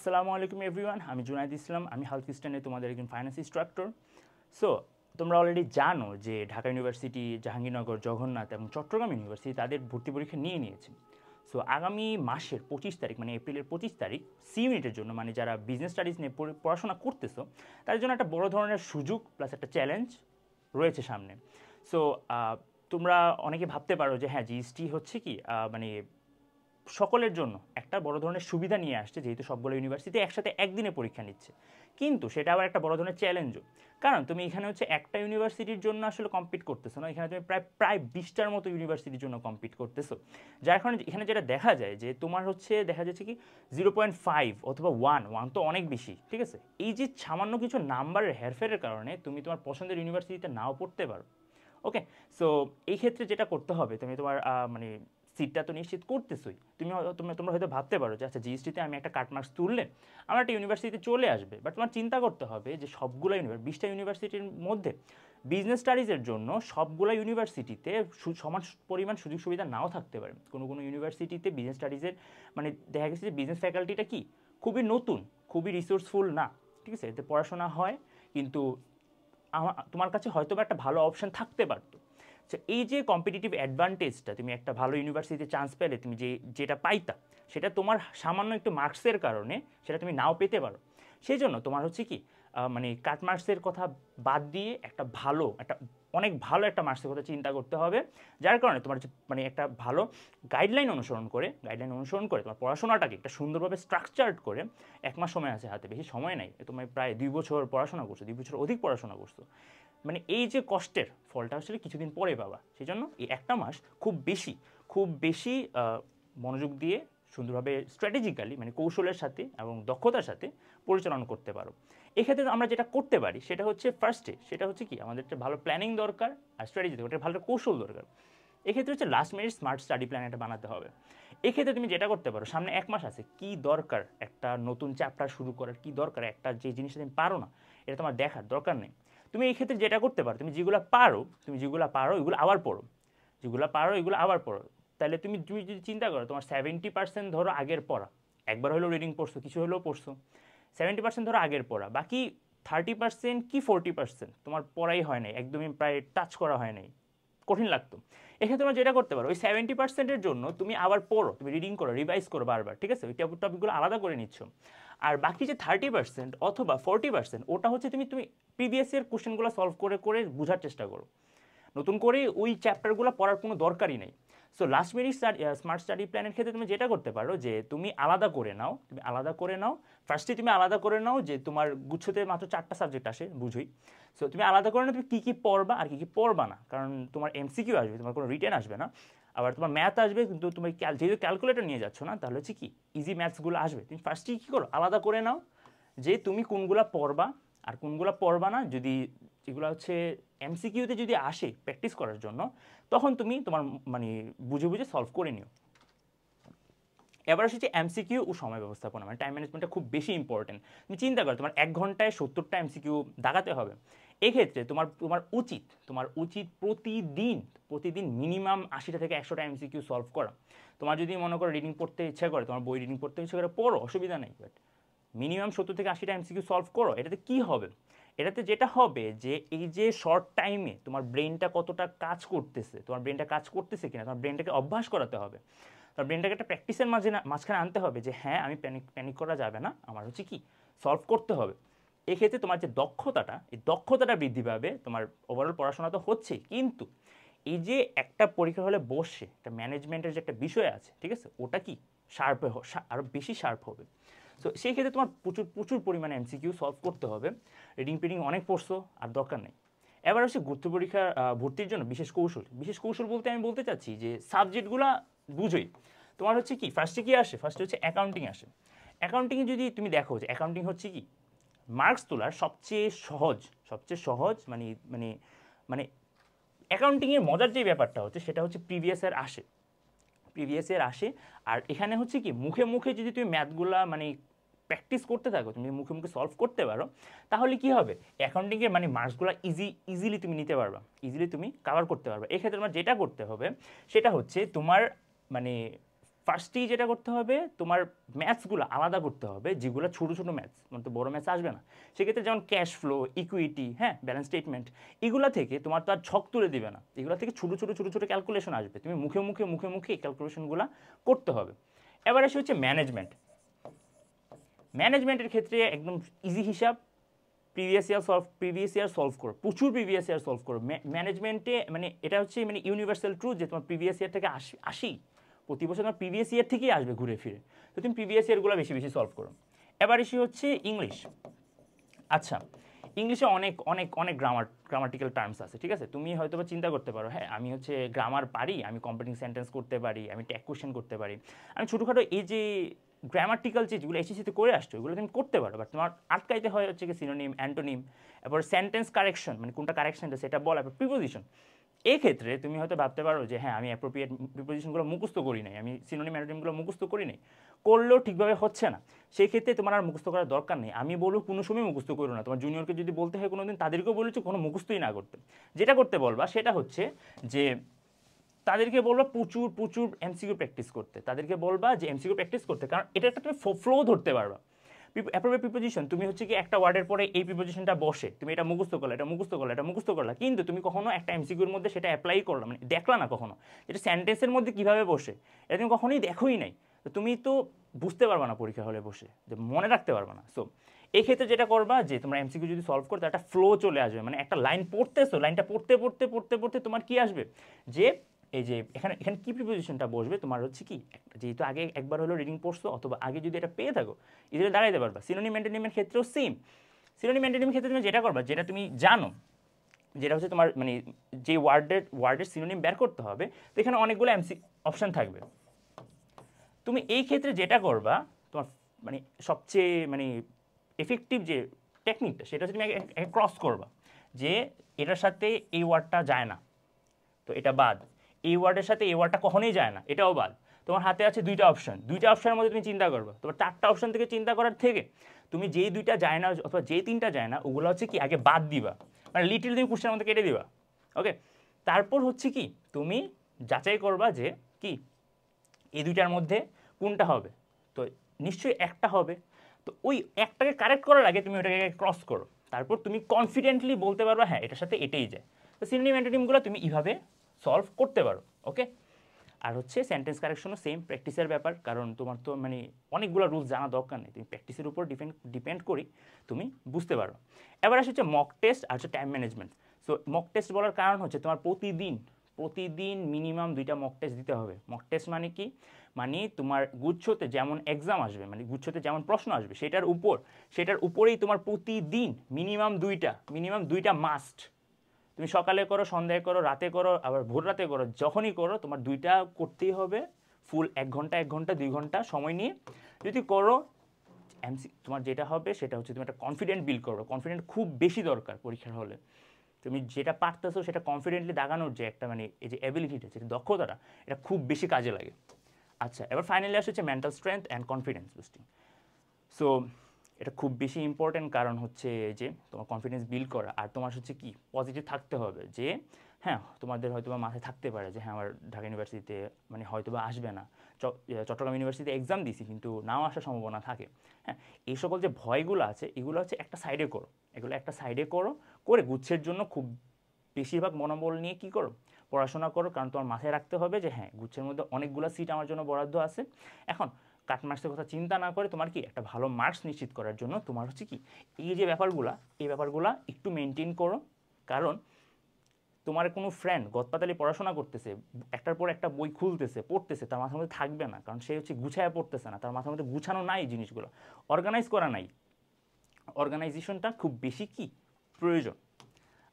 আসসালামু আলাইকুম এভরিওয়ান, আমি জুনায়েদ ইসলাম। আমি হালকিস্টানে তোমাদের একজন ফাইন্যান্স ইনস্ট্রাক্টর। সো তোমরা অলরেডি জানো যে ঢাকা ইউনিভার্সিটি, জাহাঙ্গীরনগর, জগন্নাথ এবং চট্টগ্রাম ইউনিভার্সিটি তাদের ভর্তি পরীক্ষা নিয়ে নিয়েছে। সো আগামী মাসের 25 তারিখ মানে এপ্রিলের 25 তারিখ সি ইউনিটের জন্য, মানে যারা বিজনেস স্টাডিজ নিয়ে পড়াশোনা করতেছো তাদের জন্য একটা বড় ধরনের সুযোগ প্লাস একটা চ্যালেঞ্জ রয়েছে সামনে। সো তোমরা অনেকে ভাবতে পারো যে হ্যাঁ, জিএসটি হচ্ছে কি মানে সকলের জন্য একটা বড় ধরনের সুবিধা নিয়ে আসছে, যেহেতু সবগুলো ইউনিভার্সিটি একসাথে একদিনে পরীক্ষা নিচ্ছে। কিন্তু সেটা আবার একটা বড় ধরনের চ্যালেঞ্জও, কারণ তুমি এখানে হচ্ছে একটা ইউনিভার্সিটির জন্য আসলে কম্পিট করতেছো না, এখানে তুমি প্রায় 20টার মতো ইউনিভার্সিটির জন্য কম্পিট করতেছো। যার কারণে এখানে যেটা দেখা যায় যে তোমার হচ্ছে দেখা যাচ্ছে কি 0.5 অথবা 1 তো অনেক বেশি, ঠিক আছে। এই যে সামান্য কিছু নাম্বারের হেরফেরের কারণে তুমি তোমার পছন্দের ইউনিভার্সিটিতে নাও পড়তে পারো। ওকে, সো এই ক্ষেত্রে যেটা করতে হবে, তুমি তোমার মানে সিটটা তো নিশ্চিত করতেছই। তোমরা হয়তো ভাবতে পারো যে আচ্ছা, জিএসটিতে আমি একটা কাটমার্কস তুললে আমার একটা ইউনিভার্সিটিতে চলে আসবে, বাট তোমার চিন্তা করতে হবে যে সবগুলো 20টা ইউনিভার্সিটির মধ্যে বিজনেস স্টাডিজের জন্য সবগুলো ইউনিভার্সিটিতে সমান পরিমাণ সুযোগ সুবিধা নাও থাকতে পারে। কোনো কোনো ইউনিভার্সিটিতে বিজনেস স্টাডিজের মানে দেখা গেছে যে বিজনেস ফ্যাকাল্টিটা কি খুবই নতুন, খুবই রিসোর্সফুল না, ঠিক আছে, এতে পড়াশোনা হয়, কিন্তু তোমার কাছে হয়তো একটা ভালো অপশন থাকতে পারতো। সো এই যে কম্পিটিটিভ অ্যাডভান্টেজটা, তুমি একটা ভালো ইউনিভার্সিটিতে চান্স পেলে তুমি যেটা পাইতা, সেটা তোমার সামান্য একটু মার্কসের কারণে সেটা তুমি নাও পেতে পারো। সেই জন্য তোমার হচ্ছে কি মানে কাট মার্কসের কথা বাদ দিয়ে একটা অনেক ভালো একটা মার্কসের কথা চিন্তা করতে হবে। যার কারণে তোমার মানে একটা ভালো গাইডলাইন অনুসরণ করে তোমার পড়াশোনাটাকে একটা সুন্দরভাবে স্ট্রাকচার্ড করে, 1 মাস সময় আছে হাতে, বেশি সময় নাই, তোমার প্রায় 2 বছর পড়াশোনা করছো, 2 বছর অধিক পড়াশোনা করছো, মানে এই যে কষ্টের ফলটা আসলে কিছুদিন পরে পাবা। সেই জন্য এই 1টা মাস খুব বেশি মনোযোগ দিয়ে সুন্দরভাবে স্ট্র্যাটেজিক্যালি মানে কৌশলের সাথে এবং দক্ষতার সাথে পরিচালনা করতে পারো। এক্ষেত্রে আমরা যেটা করতে পারি সেটা হচ্ছে সেটা হচ্ছে কি আমাদের একটা ভালো প্ল্যানিং দরকার, আর স্ট্র্যাটেজি দরকার, ভালো কৌশল দরকার। এক্ষেত্রে হচ্ছে last minute smart study plan একটা বানাতে হবে। এক্ষেত্রে তুমি যেটা করতে পারো, সামনে 1 মাস আছে, কি দরকার একটা নতুন চ্যাপ্টার শুরু করার, কি দরকার একটা যে জিনিসটা তুমি পারো না এটা তোমার দেখার দরকার নেই। তুমি এই ক্ষেত্রে যেটা করতে পারো, তুমি যেগুলো পারো এগুলো আবার পড়ো। তাহলে তুমি যদি চিন্তা করো, তোমার 70% ধরো আগের পড়া, একবার হলেও রিডিং পড়ছো, কিছু হলেও পড়ছো, 70% ধরো আগের পড়া, বাকি 30% কি 40% তোমার পড়াই হয় নাই, একদমই প্রায় টাচ করা হয় নাই, কঠিন লাগতো। এখানে তোমরা যেটা করতে পারো, ওই 70%-এর জন্য তুমি আবার পড়ো, তুমি রিডিং করো, রিভাইজ করো বারবার, ঠিক আছে, ওই টপিকগুলো আলাদা করে নিচ্ছ। আর বাকি যে 30% অথবা 40% ওটা হচ্ছে তুমি প্রিভিয়াস এর কোশ্চেনগুলো সলভ করে করে বোঝার চেষ্টা করো, নতুন করে ওই চ্যাপ্টারগুলো পড়ার কোনো দরকারই নেই। So last minute smart study প্ল্যানের ক্ষেত্রে তুমি যেটা করতে পারো যে তুমি আলাদা করে নাও ফার্স্টে তুমি আলাদা করে নাও যে তোমার গুচ্ছতে মাত্র 4টা সাবজেক্ট আসে, বুঝোই। সো তুমি আলাদা করে নাও তুমি কী কী পড়বা আর কী কী পড়বা না, কারণ তোমার এমসিকিউ আসবে, তোমার কোনো রিটেন আসবে না, আবার তোমার ম্যাথ আসবে, কিন্তু তুমি যেহেতু ক্যালকুলেটর নিয়ে যাচ্ছ না, তাহলে হচ্ছে কি ইজি ম্যাথসগুলো আসবে। তুমি ফার্স্টেই কী করো, আলাদা করে নাও যে তুমি কোনগুলা পড়বা আর কোনগুলা পড়বা না। যদি যেগুলো হচ্ছে এমসিকিউতে যদি আসে প্র্যাকটিস করার জন্য, তখন তুমি তোমার মানে বুঝে বুঝে সলভ করে নিও। এবার আসছে এমসিকিউ ও সময় ব্যবস্থাপনা, মানে টাইম ম্যানেজমেন্টটা খুব বেশি ইম্পর্টেন্ট। তুমি চিন্তা করো, তোমার 1 ঘন্টায় 70টা এমসিকিউ দাগাতে হবে। এক্ষেত্রে তোমার উচিত প্রতিদিন মিনিমাম 80টা থেকে 100টা এমসিকিউ সলভ করা। তোমার যদি মনে করো রিডিং পড়তে ইচ্ছা করে, তোমার বই রিডিং পড়তে ইচ্ছা করে পড়ো, অসুবিধা নেই, বাট মিনিমাম 70 থেকে 80টা এমসিকিউ সলভ করো। এটাতে কি হবে, এটাতে যেটা হবে যে এই যে শর্ট টাইমে তোমার ব্রেনটা কতটা কাজ করতেছে, কিনা, তোমার ব্রেনটাকে অভ্যাস করাতে হবে, তোমার ব্রেনটাকে একটা প্র্যাকটিসের মাঝখানে আনতে হবে যে হ্যাঁ, আমি প্যানিক করা যাবে না, আমার হচ্ছে কি সলভ করতে হবে। এক্ষেত্রে তোমার যে দক্ষতাটা বৃদ্ধি পাবে। তোমার ওভারঅল পড়াশোনা তো হচ্ছে, কিন্তু এই যে একটা পরীক্ষা হলে বসে একটা ম্যানেজমেন্টের যে একটা বিষয় আছে, ঠিক আছে, ওটা কি আরও বেশি শার্প হবে। সো সেই ক্ষেত্রে তোমার প্রচুর পরিমাণে এমসিকিউ সলভ করতে হবে। রিডিং অনেক পড়ছো, আর দরকার নেই। এবার হচ্ছে ভর্তি পরীক্ষা ভর্তির জন্য বিশেষ কৌশল বলতে আমি বলতে চাচ্ছি যে সাবজেক্টগুলো বুঝোই। তোমার হচ্ছে কি ফার্স্টে হচ্ছে অ্যাকাউন্টিং আসে। অ্যাকাউন্টিংয়ে যদি তুমি দেখো যে অ্যাকাউন্টিং হচ্ছে কি মার্কস তোলার সবচেয়ে সহজ মানে অ্যাকাউন্টিংয়ের মজার যে ব্যাপারটা হচ্ছে সেটা হচ্ছে প্রিভিয়াস ইয়ার আসে। আর এখানে হচ্ছে কি মুখে মুখে যদি তুমি ম্যাথগুলা মানে প্র্যাকটিস করতে থাকো, তুমি মুখে মুখে সলভ করতে পারো, তাহলে কি হবে, অ্যাকাউন্টিংয়ের মানে মার্কসগুলো ইজিলি তুমি নিতে পারবা, ইজিলি তুমি কাভার করতে পারবা। এক্ষেত্রে তোমার যেটা করতে হবে সেটা হচ্ছে তোমার মানে ফার্স্টেই যেটা করতে হবে তোমার ম্যাথসগুলো আলাদা করতে হবে, যেগুলো ছোটো ছোটো ম্যাথস, মানে তো বড়ো ম্যাথস আসবে না। সেক্ষেত্রে যেমন ক্যাশ ফ্লো, ইকুইটি, হ্যাঁ, ব্যালেন্স স্টেটমেন্ট, এগুলো থেকে তোমার তো আর ছক তুলে দিবে না, এগুলো থেকে ছোটো ছোটো ছোটো ছোটো ক্যালকুলেশন আসবে, তুমি মুখে মুখে মুখে মুখে এই ক্যালকুলেশনগুলো করতে হবে। এবার আসে হচ্ছে ম্যানেজমেন্ট। ম্যানেজমেন্টের ক্ষেত্রে একদম ইজি হিসাব, প্রিভিয়াস ইয়ার সলভ করো, প্রচুর প্রিভিয়াস ইয়ার সলভ করো ম্যানেজমেন্টে। মানে এটা হচ্ছে মানে ইউনিভার্সাল ট্রুথ যে তোমার প্রিভিয়াস ইয়ার থেকে আসি, প্রতি বছর তোমার প্রিভিয়াস ইয়ার থেকেই আসবে ঘুরে ফিরে, তো তুমি প্রিভিয়াস ইয়ারগুলো বেশি বেশি সলভ করো। এবার এসে হচ্ছে ইংলিশ। আচ্ছা, ইংলিশে অনেক অনেক অনেক গ্রামাটিক্যাল টার্মস আছে, ঠিক আছে? তুমি হয়তো বা চিন্তা করতে পারো, হ্যাঁ আমি হচ্ছে গ্রামার পারি, আমি কম্পাউন্ডিং সেন্টেন্স করতে পারি, আমি ট্যাগ কোয়েশ্চেন করতে পারি, আমি ছোটোখাটো এই যে গ্রামাটিক্যাল যেগুলো এসএসসিতে করে আসছো ওগুলো তুমি করতে পারো, বাট তোমার আটকাইতে হয় হচ্ছে কি সিনোনিম, অ্যান্টোনিম, এরপর সেন্টেন্স কারেকশন, মানে কোনটা কারেকশনটা সেটা বলা, এরপর প্রিপোজিশন। এই ক্ষেত্রে তুমি হয়তো ভাবতে পারো যে হ্যাঁ আমি অ্যাপ্রোপ্রিয়েট প্রিপোজিশনগুলো মুখস্থ করি নাই, আমি সিনোনিম অ্যান্টোনিমগুলো মুখস্থ করি নাই, করলেও ঠিকভাবে হচ্ছে না, সেই ক্ষেত্রে তোমার আর মুখস্থ করার দরকার নেই। আমি বলবো কোনো সময় মুখস্থ করো না। তোমার জুনিয়রকে যদি বলতে হয় কোনো দিন, তাদেরকেও বলেছো কোনো মুখস্থই না করতে। যেটা করতে বলবা সেটা হচ্ছে যে তাদেরকে বলবা প্রচুর প্রচুর এমসিকিউ প্র্যাকটিস করতে, তাদেরকে বলবা যে এমসিকিউ প্র্যাকটিস করতে, কারণ এটা একটা তুমি ফ্লো ধরতে পারবা। অ্যাপ্রোপ্রিয়েট প্রিপোজিশন, তুমি হচ্ছে কি একটা ওয়ার্ডের পরে এই প্রিপোজিশনটা বসে, তুমি এটা মুখস্থ করলে, এটা মুখস্থ করলে, এটা মুখস্থ করলা, কিন্তু তুমি কখনো একটা এমসিকিউর মধ্যে সেটা অ্যাপ্লাই করলা, মানে দেখলা না কখনো এটা সেন্টেন্সের মধ্যে কীভাবে বসে, এটা তুমি কখনোই দেখোই নাই, তো তুমি তো বুঝতে পারবা না পরীক্ষা হলে বসে, যে মনে রাখতে পারবা না। সো এই ক্ষেত্রে যেটা করবা যে তোমরা এমসিকিউ যদি সলভ করতে একটা ফ্লো চলে আসবে, মানে একটা লাইন পড়তেছো, লাইনটা পড়তে পড়তে পড়তে পড়তে তোমার কি আসবে যে এই যে এখানে এখানে কি প্রিপোজিশনটা বসবে, তোমার হচ্ছে কি যেহেতু আগে একবার হলো রিডিং পড়ছো অথবা আগে যদি এটা পেয়ে থাকো ইজিলি দাঁড়াইতে পারবা। সিনোনিম অ্যান্টোনিমের ক্ষেত্রেও সেম। সিনোনিম অ্যান্টোনিমের ক্ষেত্রে তুমি যেটা করবা, যেটা তুমি জানো, যেটা হচ্ছে তোমার মানে যে ওয়ার্ডের সিনোনিম বের করতে হবে, তো এখানে অনেকগুলো অপশন থাকবে। তুমি এই ক্ষেত্রে যেটা করবা, তোমার মানে সবচেয়ে মানে এফেক্টিভ যে টেকনিকটা সেটা হচ্ছে তুমি ক্রস করবা, যে এটার সাথে এই ওয়ার্ডটা যায় না, তো এটা বাদ, এই ওয়ার্ডের সাথে এই ওয়ার্ডটা কখনোই যায় না, এটাও বাদ। তোমার হাতে আছে দুইটা অপশন, দুইটা অপশনের মধ্যে তুমি চিন্তা করবে, তোমার চারটা অপশন থেকে চিন্তা করার থেকে তুমি যেই দুইটা যায় না অথবা যেই তিনটা যায় না ওগুলো হচ্ছে কি আগে বাদ দিবা, মানে লিটিল তুমি কোশ্চেনের মধ্যে কেটে দিবা। ওকে, তারপর হচ্ছে কি তুমি যাচাই করবা যে কি এই দুইটার মধ্যে কোনটা হবে, তো নিশ্চয়ই একটা হবে, তো ওই একটাকে কারেক্ট করার আগে তুমি ওটাকে ক্রস করো, তারপর তুমি কনফিডেন্টলি বলতে পারবা হ্যাঁ এটার সাথে এটাই যায়। তো সিনোনিম অ্যান্টোনিমগুলো তুমি এইভাবে সলভ করতে পারো। ওকে, আর হচ্ছে সেন্টেন্স কারেকশনও সেম প্র্যাকটিসের ব্যাপার, কারণ তোমার তো মানে অনেকগুলো রুলস জানা দরকার নেই, তুমি প্র্যাকটিসের উপর ডিপেন্ড করি তুমি বুঝতে পারো। এবার আসে হচ্ছে মক টেস্ট আর হচ্ছে time management. So mock test বলার কারণ হচ্ছে তোমার প্রতিদিন মিনিমাম 2টা মক টেস্ট দিতে হবে। মক টেস্ট মানে কি, মানে তোমার গুচ্ছতে যেমন এক্সাম আসবে, মানে গুচ্ছতে যেমন প্রশ্ন আসবে সেটার উপরেই তোমার প্রতিদিন মিনিমাম 2টা মাস্ট। তুমি সকালে করো, সন্ধ্যায় করো, রাতে করো, আবার ভোর রাতে করো, যখনই করো তোমার 2টা করতেই হবে, ফুল 1 ঘন্টা 2 ঘন্টা সময় নিয়ে যদি করো, তোমার যেটা হবে সেটা হচ্ছে তুমি একটা কনফিডেন্ট বিল্ড করো। কনফিডেন্ট খুব বেশি দরকার পরীক্ষার হলে, তুমি যেটা পারতেছো সেটা কনফিডেন্টলি দাগানোর যে একটা মানে এই যে অ্যাবিলিটিটা, যে দক্ষতাটা, এটা খুব বেশি কাজে লাগে। আচ্ছা, এবার ফাইনালি আসছে mental strength and confidence boosting. So এটা খুব বেশি ইম্পর্টেন্ট, কারণ হচ্ছে যে তোমার কনফিডেন্স বিল্ড করা, আর তোমার হচ্ছে কি পজিটিভ থাকতে হবে, যে হ্যাঁ তোমাদের হয়তো বা মাথায় থাকতে পারে যে হ্যাঁ আমার ঢাকা ইউনিভার্সিটিতে মানে হয়তো বা আসবে না, চট্টগ্রাম ইউনিভার্সিটিতে এক্সাম দিছি কিন্তু নাও আসার সম্ভাবনা থাকে। হ্যাঁ, এই সকল যে ভয়গুলো আছে এগুলো হচ্ছে একটা সাইডে করো, এগুলো একটা সাইডে করে গুচ্ছের জন্য খুব বেশিরভাগ মনোবল নিয়ে কি করো, পড়াশোনা করো, কারণ তোমার মাথায় রাখতে হবে যে হ্যাঁ গুচ্ছের মধ্যে অনেকগুলো সিট আমার জন্য বরাদ্দ আছে। এখন কাট মার্কসের কথা চিন্তা না করে তোমার কি একটা ভালো মার্কস নিশ্চিত করার জন্য তোমার হচ্ছে কি এই যে ব্যাপারগুলা একটু মেনটেন করো, কারণ তোমার কোনো ফ্রেন্ড গতপাতালি পড়াশোনা করতেছে, একটার পর একটা বই খুলতেছে পড়তেছে, তার মাথার মধ্যে থাকবে না, কারণ সে হচ্ছে গুছায় পড়তেছে না, তার মাথার মধ্যে গুছানো নাই জিনিসগুলো, অর্গানাইজ করা নাই। অর্গানাইজেশনটা খুব বেশি কি প্রয়োজন।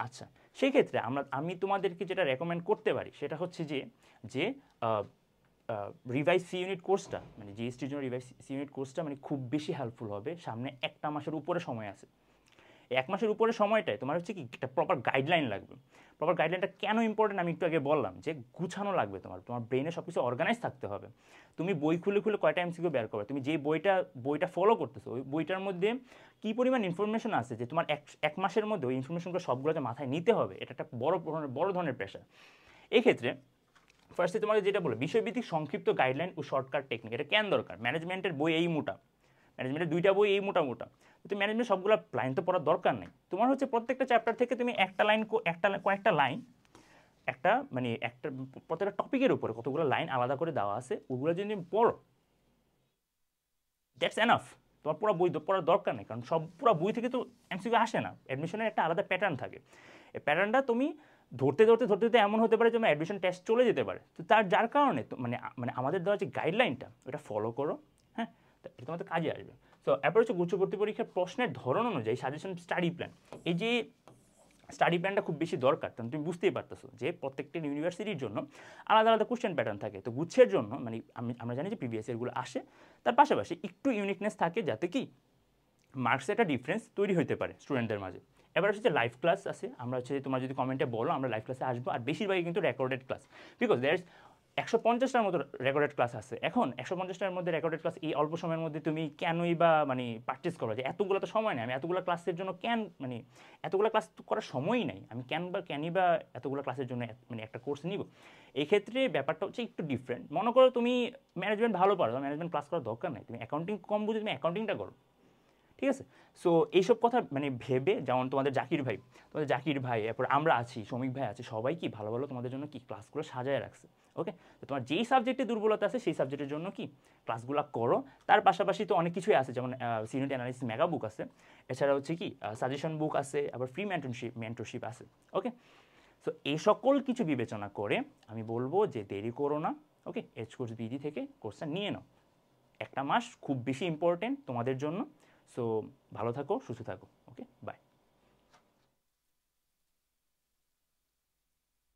আচ্ছা, সেই ক্ষেত্রে আমি তোমাদেরকে যেটা রেকমেন্ড করতে পারি সেটা হচ্ছে যে রিভাইজ সি ইউনিট কোর্সটা, মানে জিএসটির জন্য রিভাইজ সি ইউনিট কোর্সটা মানে খুব বেশি হেল্পফুল হবে। সামনে 1 মাসের উপরে সময় আছে, 1 মাসের উপরে সময়টায় তোমার হচ্ছে কি একটা প্রপার গাইডলাইন লাগবে। প্রপার গাইডলাইনটা কেন ইম্পর্টেন্ট আমি একটু আগে বললাম, যে গুছানো লাগবে, তোমার ব্রেনে সব কিছু অর্গানাইজ থাকতে হবে। তুমি বই খুলে কয়টা এমসিকিউ বের করবে, তুমি যে বইটা ফলো করতেছো ওই বইটার মধ্যে কী পরিমাণ ইনফরমেশন আছে যে তোমার এক মাসের মধ্যে ওই ইনফরমেশনগুলো সবগুলো যে মাথায় নিতে হবে, এটা একটা বড় ধরনের প্রেশার। এই ক্ষেত্রে ফার্স্টে তোমাকে যেটা বলে বিষয়ভিত্তিক সংক্ষিপ্ত গাইডলাইন ও শর্টকাট টেকনিক, এটা কেন দরকার? ম্যানেজমেন্টের বই এই মোটা, ম্যানেজমেন্টের 2টা বই এই মোটা মোটা, তুমি ম্যানেজমেন্ট সবগুলো লাইন তো পড়ার দরকার নেই। তোমার হচ্ছে প্রত্যেকটা চ্যাপ্টার থেকে তুমি কয়েকটা লাইন, একটা মানে একটা প্রত্যেকটা টপিকের উপরে কতগুলো লাইন আলাদা করে দেওয়া আছে, ওগুলো যদি তুমি পড়ো, দ্যাটস এনাফ। তোমার পুরো বই পড়ার দরকার নেই, কারণ পুরো বই থেকে তো এমসিকিউ আসে না, অ্যাডমিশনের একটা আলাদা প্যাটার্ন থাকে। এই প্যাটার্নটা তুমি ধরতে ধরতে এমন হতে পারে যে তোমার অ্যাডমিশন টেস্ট চলে যেতে পারে। তো যার কারণে তো মানে মানে আমাদের দেওয়া যে গাইডলাইনটা ওটা ফলো করো, হ্যাঁ, এটা তোমাদের কাজে আসবে। সো এরপর হচ্ছে গুচ্ছ ভর্তি পরীক্ষার প্রশ্নের ধরন অনুযায়ী সাজেশন স্টাডি প্ল্যান। এই যে স্টাডি প্ল্যানটা খুব বেশি দরকার, কারণ তুমি বুঝতেই পারতেছো যে প্রত্যেকটা ইউনিভার্সিটির জন্য আলাদা আলাদা কোশ্চেন প্যাটার্ন থাকে। তো গুচ্ছের জন্য মানে আমরা জানি যে প্রিভিয়াস ইয়ারগুলো আসে, তার পাশাপাশি একটু ইউনিকনেস থাকে, যাতে কি মার্কসে একটা ডিফারেন্স তৈরি হতে পারে স্টুডেন্টদের মাঝে। এবার হচ্ছে লাইভ ক্লাস আছে, আমরা হচ্ছে তোমরা যদি কমেন্টে বলো আমরা লাইভ ক্লাসে আসবো, আর বেশিরভাগই কিন্তু রেকর্ডেড ক্লাস, বিকজ দেয়ার 150টার মতো রেকর্ডেড ক্লাস আছে। এখন 150টার মধ্যে রেকর্ডেড ক্লাস এই অল্প সময়ের মধ্যে তুমি কেনই বা মানে পারচেস করো, যে এতগুলো তো সময় নেই, আমি এতগুলো ক্লাসের জন্য মানে এতগুলো ক্লাস করার সময়ই নাই, আমি কেনই বা এতগুলো ক্লাসের জন্য মানে একটা কোর্স নিব। এই ক্ষেত্রে ব্যাপারটা হচ্ছে একটু ডিফারেন্ট। মনে করো তুমি ম্যানেজমেন্ট ভালো পারো, ম্যানেজমেন্ট ক্লাস করার দরকার নেই, তুমি অ্যাকাউন্টিং কম বুঝে তুমি অ্যাকাউন্টিংটা করো, ঠিক আছে? সো এইসব কথা মানে ভেবে, যেমন তোমাদের জাকির ভাই, এরপর আমরা আছি, শ্রমিক ভাই আছে, সবাই কি ভালো ভালো তোমাদের জন্য কি ক্লাসগুলো সাজায় রাখছে। ওকে, তো তোমার যেই সাবজেক্টে দুর্বলতা আছে সেই সাবজেক্টের জন্য কি ক্লাসগুলো করো। তার পাশাপাশি তো অনেক কিছুই আছে, যেমন সিনিয়র অ্যানালিসিস মেগা বুক আছে, এছাড়া হচ্ছে কি সাজেশন বুক আছে, আবার ফ্রি মেন্টরশিপ আছে। ওকে, সো এই সকল কিছু বিবেচনা করে আমি বলবো যে দেরি করো না। ওকে, এইচ কোর্স বিডি থেকে কোর্সটা নিয়ে নাও, একটা মাস খুব বেশি ইম্পর্টেন্ট তোমাদের জন্য। সো ভালো থাকো, সুস্থ থাকো। ওকে, বাই।